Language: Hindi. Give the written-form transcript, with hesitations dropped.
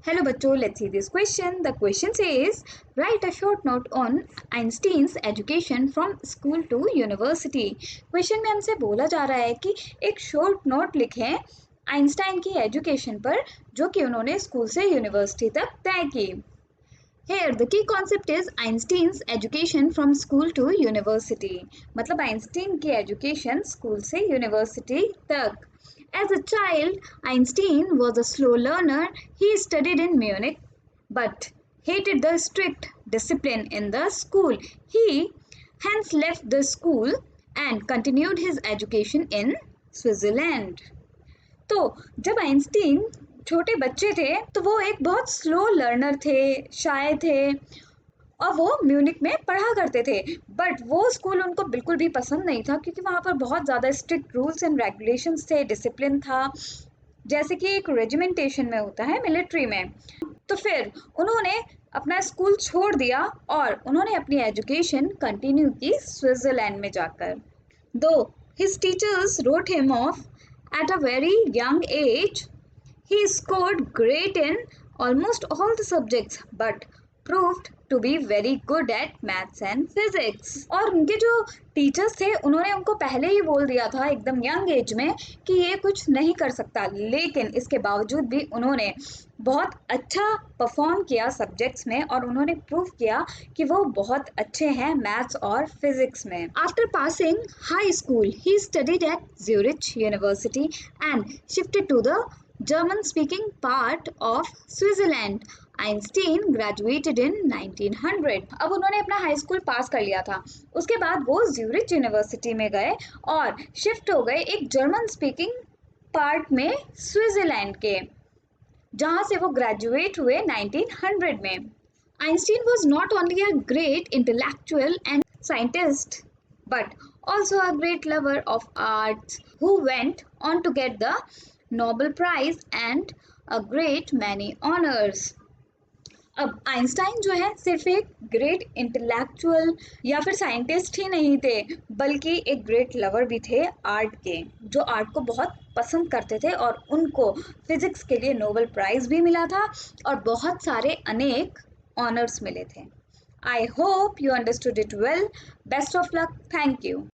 Hello bachcho, let's see this question. The question says, write a short note on Einstein's education from school to university. Question में हमसे बोला जा रहा है कि एक शॉर्ट नोट लिखें आइंस्टाइन की एजुकेशन पर जो कि उन्होंने स्कूल से यूनिवर्सिटी तक तय की. Here the key concept is Einstein's education from school to university. मतलब आइंस्टीन की एजुकेशन स्कूल से यूनिवर्सिटी तक. As a child, Einstein was a slow learner. He studied in Munich but hated the strict discipline in the school. He hence left the school and continued his education in Switzerland. तो जब आइंस्टीन छोटे बच्चे थे तो वो एक बहुत स्लो लर्नर थे, शाय थे और वो म्यूनिक में पढ़ा करते थे. बट वो स्कूल उनको बिल्कुल भी पसंद नहीं था क्योंकि वहाँ पर बहुत ज़्यादा स्ट्रिक्ट रूल्स एंड रेगुलेशंस थे, डिसिप्लिन था, जैसे कि एक रेजिमेंटेशन में होता है मिलिट्री में. तो फिर उन्होंने अपना स्कूल छोड़ दिया और उन्होंने अपनी एजुकेशन कंटिन्यू की स्विट्ज़रलैंड में जाकर. Though his teachers wrote him off at a very young age. He scored great in almost all the subjects but proved to be very good at maths and physics. और उनके जो टीचर्स थे उन्होंने उनको पहले ही बोल दिया था एकदम यंग एज में कि ये कुछ नहीं कर सकता, लेकिन इसके बावजूद भी उन्होंने बहुत अच्छा परफॉर्म किया सब्जेक्ट्स में और उन्होंने प्रूव किया कि वो बहुत अच्छे हैं मैथ्स और फिजिक्स में. After passing high school he studied at Zurich University and shifted to the German speaking part of Switzerland. Einstein graduated in 1900. अब उन्होंने अपना हाई स्कूल पास कर लिया था, उसके बाद वो ज्यूरिच यूनिवर्सिटी में गए और शिफ्ट हो गए एक जर्मन स्पीकिंग पार्ट में स्विट्जरलैंड के, जहाँ से वो ग्रेजुएट हुए 1900 में. Einstein was not only a great intellectual and scientist but also a great lover of arts who went on to get the Nobel Prize and a great many honors. अब आइंस्टाइन जो है सिर्फ एक ग्रेट इंटेलेक्चुअल या फिर साइंटिस्ट ही नहीं थे बल्कि एक ग्रेट लवर भी थे आर्ट के, जो आर्ट को बहुत पसंद करते थे और उनको फिजिक्स के लिए नोबेल प्राइज भी मिला था और बहुत सारे अनेक ऑनर्स मिले थे. I hope you understood it well. Best of luck. Thank you.